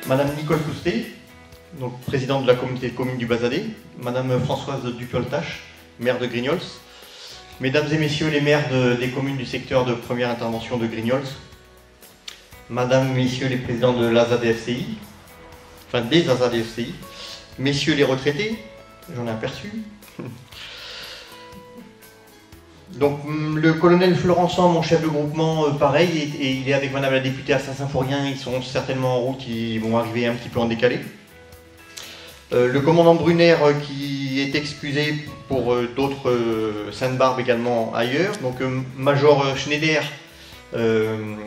Madame Nicole Coustet, donc présidente de la communauté de communes du Bazadais, Madame Françoise Dupioltache, maire de Grignols, Mesdames et Messieurs les maires des communes du secteur de première intervention de Grignols, Madame, Messieurs les présidents de l'ASA-DFCI, enfin des ASA-DFCI, Messieurs les retraités, j'en ai aperçu. Donc le colonel Florençon, mon chef de groupement, pareil, et il est avec Madame la députée à Saint-Symphorien, ils sont certainement en route, ils vont arriver un petit peu en décalé. Le commandant Brunner qui est excusé pour d'autres Sainte-Barbe également ailleurs. Donc Major Schneider,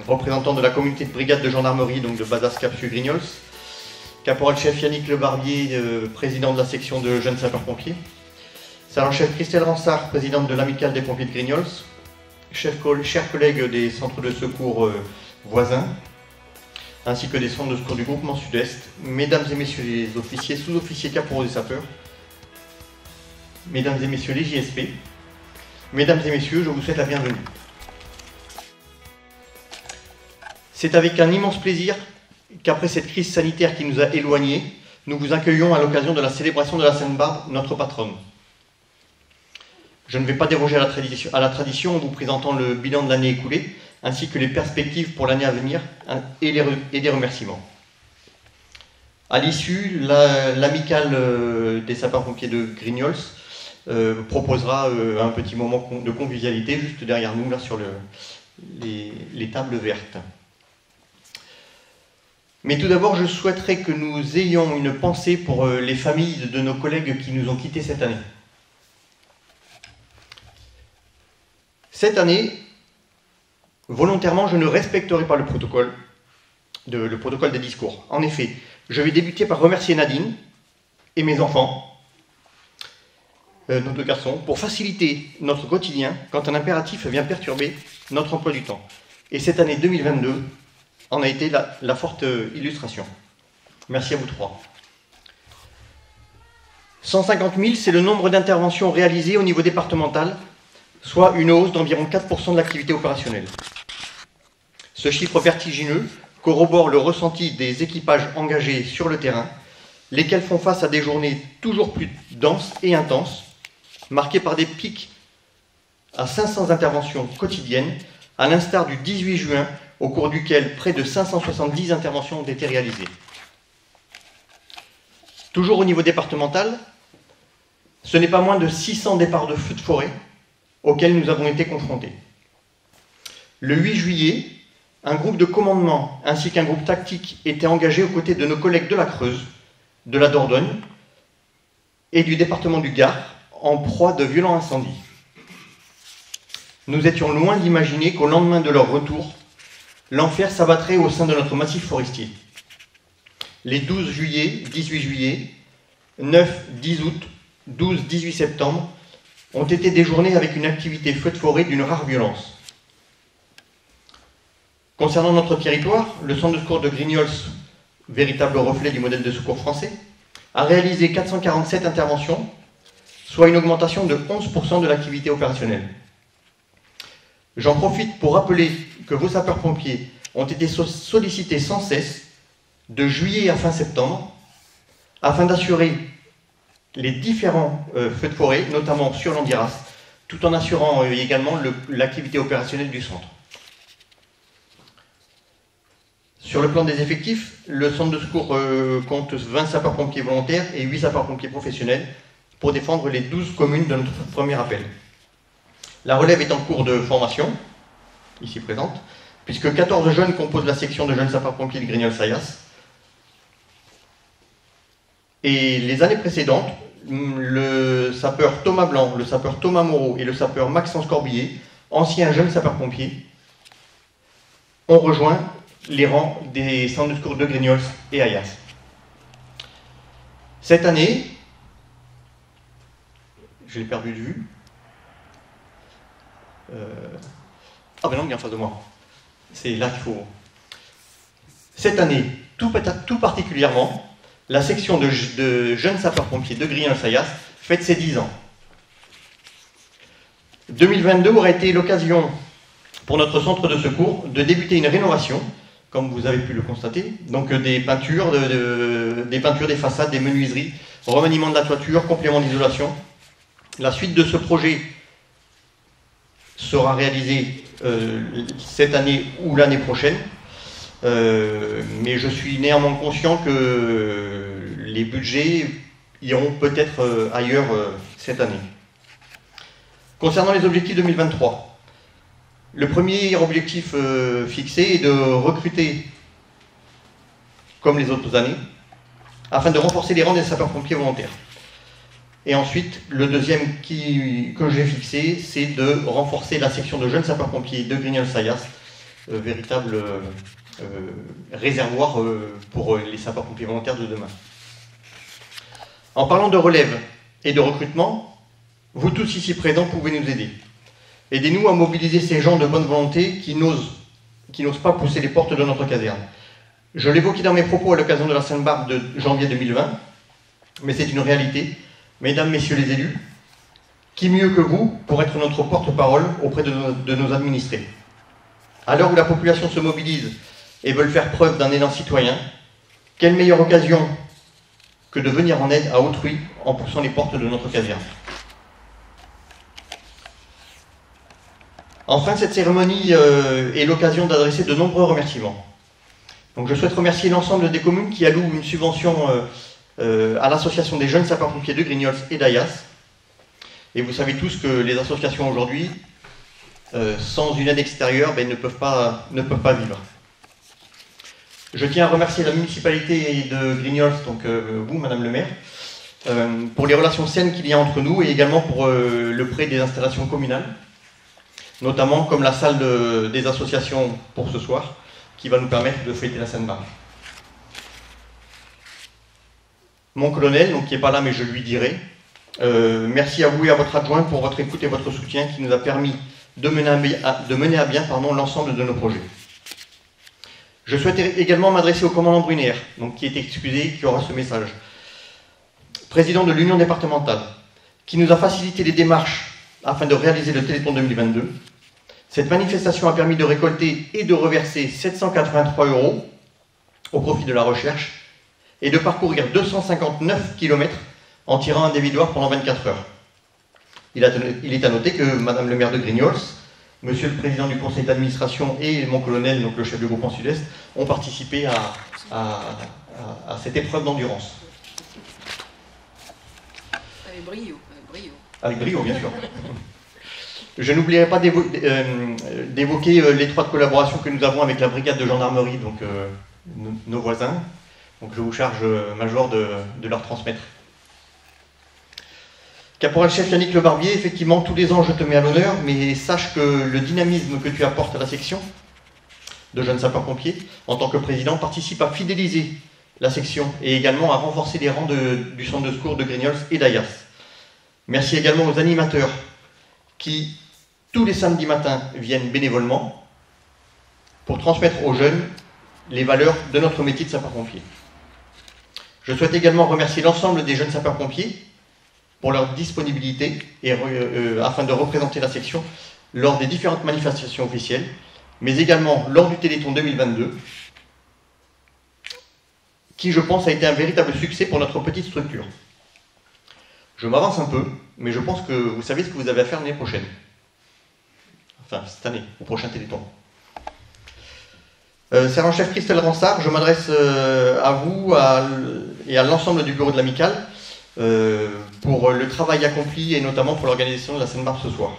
représentant de la communauté de brigade de gendarmerie, donc de Bazas-Capsu-Grignols. Caporal-chef Yannick Le Barbier, président de la section de jeunes sapeurs-pompiers. Sergent-chef Christelle Ransard, présidente de l'amicale des pompiers de Grignols. Chers collègues des centres de secours voisins, ainsi que des centres de secours du groupement Sud-Est, Mesdames et Messieurs les officiers, sous-officiers caporaux et sapeurs, Mesdames et Messieurs les JSP, Mesdames et Messieurs, je vous souhaite la bienvenue. C'est avec un immense plaisir qu'après cette crise sanitaire qui nous a éloignés, nous vous accueillons à l'occasion de la célébration de la Sainte-Barbe, notre patronne. Je ne vais pas déroger à la tradition en vous présentant le bilan de l'année écoulée, ainsi que les perspectives pour l'année à venir et des remerciements. À l'issue, l'amicale des sapeurs-pompiers de Grignols proposera un petit moment de convivialité juste derrière nous, là, sur les tables vertes. Mais tout d'abord, je souhaiterais que nous ayons une pensée pour les familles de nos collègues qui nous ont quittés cette année. Cette année, volontairement, je ne respecterai pas le protocole des discours. En effet, je vais débuter par remercier Nadine et mes enfants, nos deux garçons, pour faciliter notre quotidien quand un impératif vient perturber notre emploi du temps. Et cette année 2022 en a été la forte illustration. Merci à vous trois. 150 000, c'est le nombre d'interventions réalisées au niveau départemental, soit une hausse d'environ 4% de l'activité opérationnelle. Ce chiffre vertigineux corrobore le ressenti des équipages engagés sur le terrain, lesquels font face à des journées toujours plus denses et intenses, marquées par des pics à 500 interventions quotidiennes, à l'instar du 18 juin, au cours duquel près de 570 interventions ont été réalisées. Toujours au niveau départemental, ce n'est pas moins de 600 départs de feux de forêt auxquels nous avons été confrontés. Le 8 juillet, un groupe de commandement ainsi qu'un groupe tactique étaient engagés aux côtés de nos collègues de la Creuse, de la Dordogne et du département du Gard, en proie de violents incendies. Nous étions loin d'imaginer qu'au lendemain de leur retour, l'enfer s'abattrait au sein de notre massif forestier. Les 12 juillet, 18 juillet, 9, 10 août, 12, 18 septembre ont été des journées avec une activité feu de forêt d'une rare violence. Concernant notre territoire, le centre de secours de Grignols, véritable reflet du modèle de secours français, a réalisé 447 interventions, soit une augmentation de 11% de l'activité opérationnelle. J'en profite pour rappeler que vos sapeurs-pompiers ont été sollicités sans cesse, de juillet à fin septembre, afin d'assurer les différents feux de forêt, notamment sur l'Andiras, tout en assurant également l'activité opérationnelle du centre. Sur le plan des effectifs, le centre de secours compte 20 sapeurs-pompiers volontaires et 8 sapeurs-pompiers professionnels pour défendre les 12 communes de notre premier appel. La relève est en cours de formation, ici présente, puisque 14 jeunes composent la section de jeunes sapeurs-pompiers de Grignols-Sayas. Et les années précédentes, le sapeur Thomas Blanc, le sapeur Thomas Moreau et le sapeur Maxence Corbillet, anciens jeunes sapeurs-pompiers, ont rejoint les rangs des centres de secours de Grignols et Ayas. Cette année, je l'ai perdu de vue. Ah ben non, il est en face de moi. C'est là qu'il faut... Cette année, tout particulièrement, la section de jeunes sapeurs-pompiers de Grignols-Sayas fête ses 10 ans. 2022 aura été l'occasion pour notre centre de secours de débuter une rénovation comme vous avez pu le constater. Donc des peintures, des façades, des menuiseries, remaniement de la toiture, complément d'isolation. La suite de ce projet sera réalisée cette année ou l'année prochaine. Mais je suis néanmoins conscient que les budgets iront peut-être ailleurs cette année. Concernant les objectifs 2023, le premier objectif fixé est de recruter, comme les autres années, afin de renforcer les rangs des sapeurs-pompiers volontaires. Et ensuite, le deuxième que j'ai fixé, c'est de renforcer la section de jeunes sapeurs-pompiers de Grignols-Sayas, véritable réservoir pour les sapeurs-pompiers volontaires de demain. En parlant de relève et de recrutement, vous tous ici présents pouvez nous aider. Aidez-nous à mobiliser ces gens de bonne volonté qui n'osent pas pousser les portes de notre caserne. Je l'évoquais dans mes propos à l'occasion de la Sainte-Barbe de janvier 2020, mais c'est une réalité. Mesdames, Messieurs les élus, qui mieux que vous pour être notre porte-parole auprès de nos administrés? À l'heure où la population se mobilise et veut faire preuve d'un élan citoyen, quelle meilleure occasion que de venir en aide à autrui en poussant les portes de notre caserne. Enfin, cette cérémonie est l'occasion d'adresser de nombreux remerciements. Donc, je souhaite remercier l'ensemble des communes qui allouent une subvention à l'association des jeunes sapeurs-pompiers de Grignols et d'Ayas. Et vous savez tous que les associations aujourd'hui, sans une aide extérieure, ne peuvent pas vivre. Je tiens à remercier la municipalité de Grignols, donc vous, Madame le maire, pour les relations saines qu'il y a entre nous et également pour le prêt des installations communales, notamment comme la salle des associations pour ce soir, qui va nous permettre de fêter la Sainte-Barbe. Mon colonel, donc, qui n'est pas là mais je lui dirai, merci à vous et à votre adjoint pour votre écoute et votre soutien qui nous a permis de mener à bien l'ensemble de nos projets. Je souhaite également m'adresser au commandant Brunner, donc, qui est excusé, qui aura ce message. Président de l'Union départementale, qui nous a facilité les démarches afin de réaliser le Téléthon 2022. Cette manifestation a permis de récolter et de reverser 783 € au profit de la recherche et de parcourir 259 km en tirant un dévidoir pendant 24 heures. Il est à noter que Madame le maire de Grignols, Monsieur le président du conseil d'administration et mon colonel, donc le chef de groupement Sud-Est, ont participé à cette épreuve d'endurance. Avec brio. Avec brio, bien sûr. Je n'oublierai pas d'évoquer l'étroite collaboration que nous avons avec la brigade de gendarmerie, donc nos voisins. Donc je vous charge, Major, de leur transmettre. Caporal-chef Yannick Le Barbier, effectivement, tous les ans je te mets à l'honneur, mais sache que le dynamisme que tu apportes à la section de jeunes sapeurs-pompiers, en tant que président, participe à fidéliser la section et également à renforcer les rangs du centre de secours de Grignols et d'Ayas. Merci également aux animateurs qui, tous les samedis matins, viennent bénévolement pour transmettre aux jeunes les valeurs de notre métier de sapeur-pompier. Je souhaite également remercier l'ensemble des jeunes sapeurs-pompiers pour leur disponibilité et, afin de représenter la section lors des différentes manifestations officielles, mais également lors du Téléthon 2022, qui, je pense, a été un véritable succès pour notre petite structure. Je m'avance un peu, mais je pense que vous savez ce que vous avez à faire l'année prochaine. Enfin, cette année, au prochain Téléthon. Sergent-chef Christelle Ransard, je m'adresse à vous et à l'ensemble du bureau de l'Amicale pour le travail accompli et notamment pour l'organisation de la Sainte-Barbe ce soir.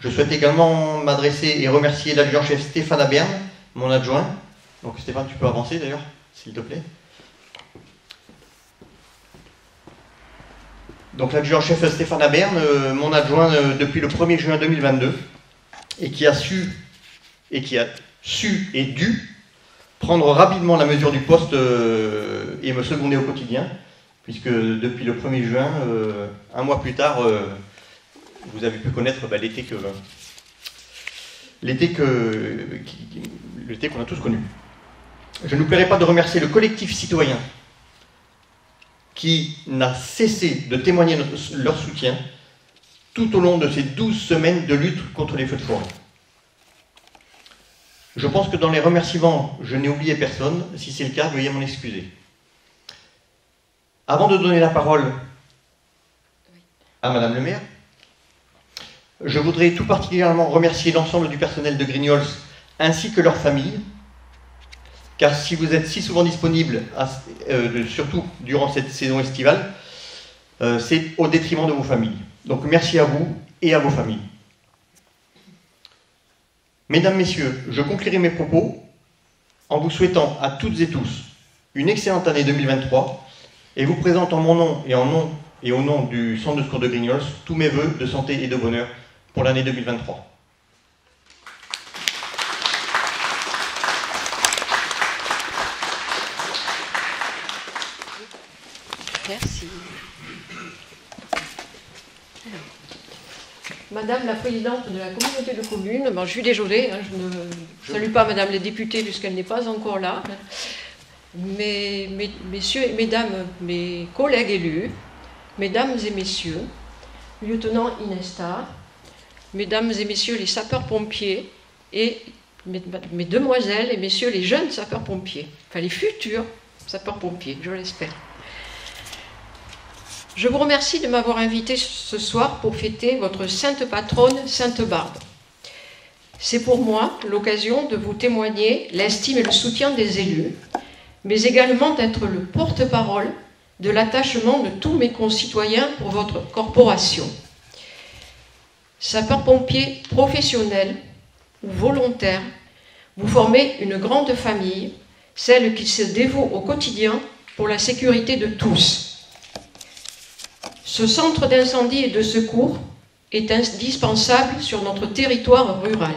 Je souhaite également m'adresser et remercier l'adjudant-chef Stéphane Aberne, mon adjoint. Donc Stéphane, tu peux avancer d'ailleurs, s'il te plaît. Donc l'adjudant-chef Stéphane Aberne, mon adjoint depuis le 1er juin 2022, et qui a su et dû prendre rapidement la mesure du poste et me seconder au quotidien, puisque depuis le 1er juin, un mois plus tard, vous avez pu connaître l'été qu'on a tous connu. Je ne m'oublierai pas de remercier le collectif citoyen qui n'a cessé de témoigner leur soutien tout au long de ces 12 semaines de lutte contre les feux de forêt. Je pense que dans les remerciements, je n'ai oublié personne. Si c'est le cas, veuillez m'en excuser. Avant de donner la parole à Madame le maire, je voudrais tout particulièrement remercier l'ensemble du personnel de Grignols ainsi que leurs familles, car si vous êtes si souvent disponibles, surtout durant cette saison estivale, c'est au détriment de vos familles. Donc merci à vous et à vos familles. Mesdames, Messieurs, je conclurai mes propos en vous souhaitant à toutes et tous une excellente année 2023 et vous présentant mon nom et au nom du Centre de secours de Grignols tous mes vœux de santé et de bonheur pour l'année 2023. Merci. Alors, Madame la Présidente de la communauté de communes, je suis désolée, je ne salue pas Madame la députée puisqu'elle n'est pas encore là, mais messieurs et mesdames, mes collègues élus, mesdames et messieurs, lieutenant Inesta, mesdames et messieurs les sapeurs-pompiers et mesdemoiselles et messieurs les jeunes sapeurs-pompiers, enfin les futurs sapeurs-pompiers, je l'espère. Je vous remercie de m'avoir invité ce soir pour fêter votre sainte patronne, Sainte Barbe. C'est pour moi l'occasion de vous témoigner l'estime et le soutien des élus, mais également d'être le porte-parole de l'attachement de tous mes concitoyens pour votre corporation. Sapeurs-pompiers professionnels ou volontaires, vous formez une grande famille, celle qui se dévoue au quotidien pour la sécurité de tous. Ce centre d'incendie et de secours est indispensable sur notre territoire rural.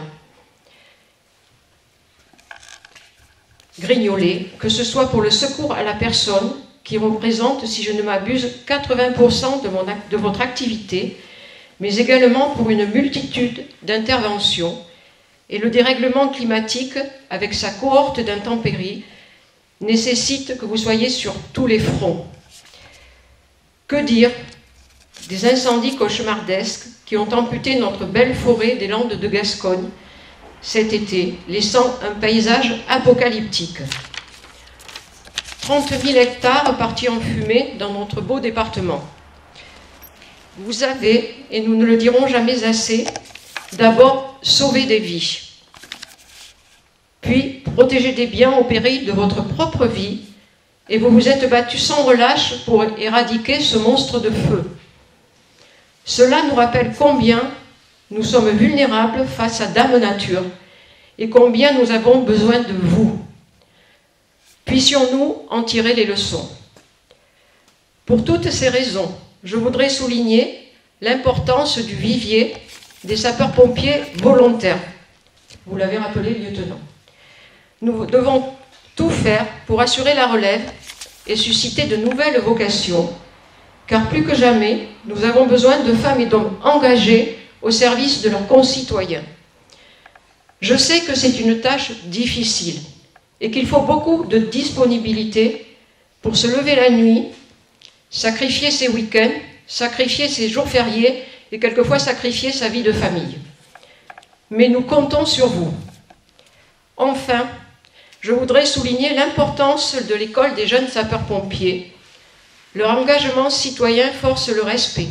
Grignolet, que ce soit pour le secours à la personne, qui représente, si je ne m'abuse, 80% de votre activité, mais également pour une multitude d'interventions, et le dérèglement climatique, avec sa cohorte d'intempéries, nécessite que vous soyez sur tous les fronts. Que dire des incendies cauchemardesques qui ont amputé notre belle forêt des Landes de Gascogne cet été, laissant un paysage apocalyptique. 30 000 hectares partis en fumée dans notre beau département. Vous avez, et nous ne le dirons jamais assez, d'abord sauvé des vies, puis protégé des biens au péril de votre propre vie, et vous vous êtes battu sans relâche pour éradiquer ce monstre de feu. Cela nous rappelle combien nous sommes vulnérables face à Dame Nature et combien nous avons besoin de vous. Puissions-nous en tirer les leçons. Pour toutes ces raisons, je voudrais souligner l'importance du vivier des sapeurs-pompiers volontaires. Vous l'avez rappelé, lieutenant. Nous devons tout faire pour assurer la relève et susciter de nouvelles vocations, car plus que jamais, nous avons besoin de femmes et d'hommes engagés au service de leurs concitoyens. Je sais que c'est une tâche difficile et qu'il faut beaucoup de disponibilité pour se lever la nuit, sacrifier ses week-ends, sacrifier ses jours fériés et quelquefois sacrifier sa vie de famille. Mais nous comptons sur vous. Enfin, je voudrais souligner l'importance de l'école des jeunes sapeurs-pompiers. Leur engagement citoyen force le respect.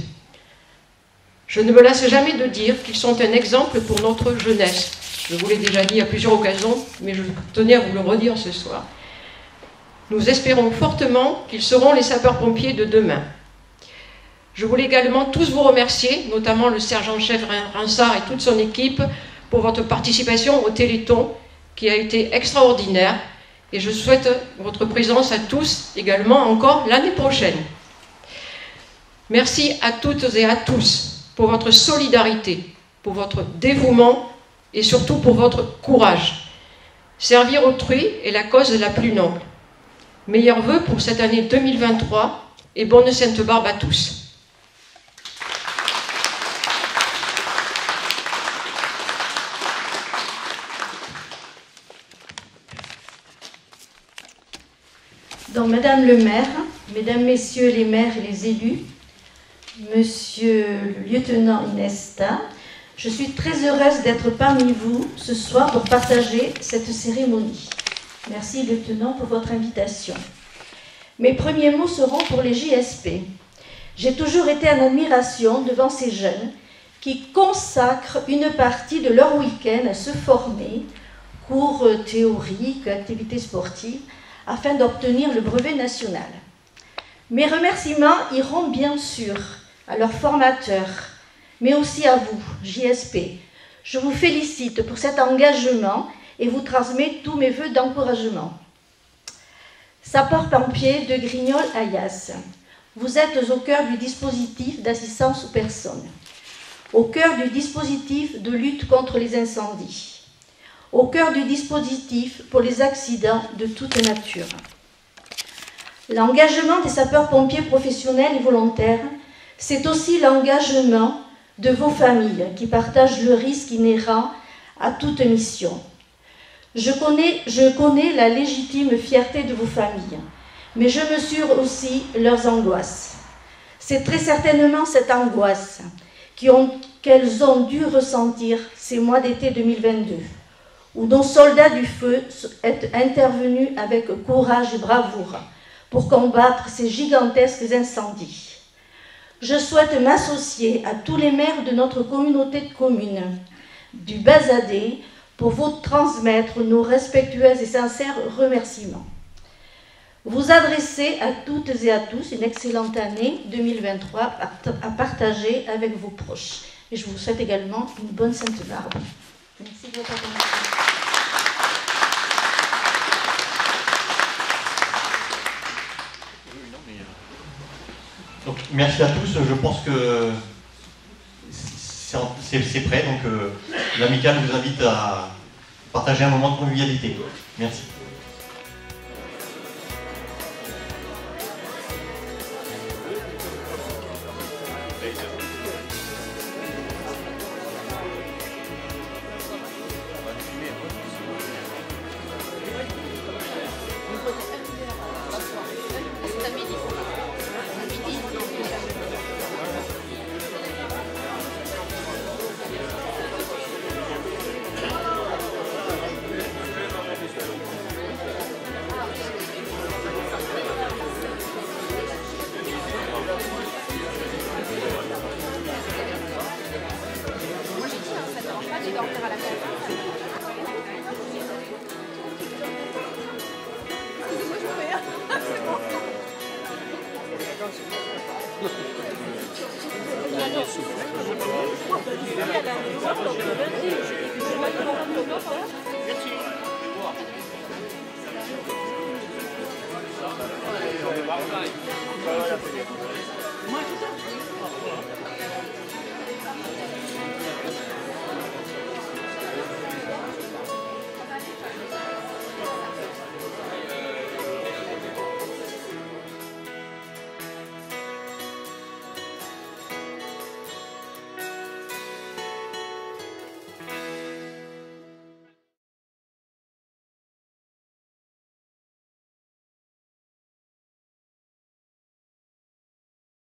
Je ne me lasse jamais de dire qu'ils sont un exemple pour notre jeunesse. Je vous l'ai déjà dit à plusieurs occasions, mais je tenais à vous le redire ce soir. Nous espérons fortement qu'ils seront les sapeurs-pompiers de demain. Je voulais également tous vous remercier, notamment le sergent-chef Rinsard et toute son équipe, pour votre participation au Téléthon, qui a été extraordinaire. Et je souhaite votre présence à tous également encore l'année prochaine. Merci à toutes et à tous pour votre solidarité, pour votre dévouement et surtout pour votre courage. Servir autrui est la cause la plus noble. Meilleurs vœux pour cette année 2023 et bonne Sainte Barbe à tous. Donc, Madame le maire, Mesdames, Messieurs les maires et les élus, Monsieur le lieutenant Inesta, Je suis très heureuse d'être parmi vous ce soir pour partager cette cérémonie. Merci, lieutenant, pour votre invitation. Mes premiers mots seront pour les JSP. J'ai toujours été en admiration devant ces jeunes qui consacrent une partie de leur week-end à se former, cours théoriques, activités sportives, afin d'obtenir le brevet national. Mes remerciements iront bien sûr à leurs formateurs, mais aussi à vous, JSP. Je vous félicite pour cet engagement et vous transmets tous mes vœux d'encouragement. Sapeurs-pompiers de Grignols-Ayas, vous êtes au cœur du dispositif d'assistance aux personnes, au cœur du dispositif de lutte contre les incendies, au cœur du dispositif pour les accidents de toute nature. L'engagement des sapeurs-pompiers professionnels et volontaires, c'est aussi l'engagement de vos familles qui partagent le risque inhérent à toute mission. Je connais la légitime fierté de vos familles, mais je mesure aussi leurs angoisses. C'est très certainement cette angoisse qu'elles ont dû ressentir ces mois d'été 2022, où nos soldats du feu sont intervenus avec courage et bravoure pour combattre ces gigantesques incendies. Je souhaite m'associer à tous les maires de notre communauté de communes du Bazadais pour vous transmettre nos respectueux et sincères remerciements. Vous adressez à toutes et à tous une excellente année 2023 à partager avec vos proches. Et je vous souhaite également une bonne Sainte-Barbe. Merci de votre attention. Donc, merci à tous. Je pense que c'est prêt. Donc, l'amicale vous invite à partager un moment de convivialité. Merci. Il y a des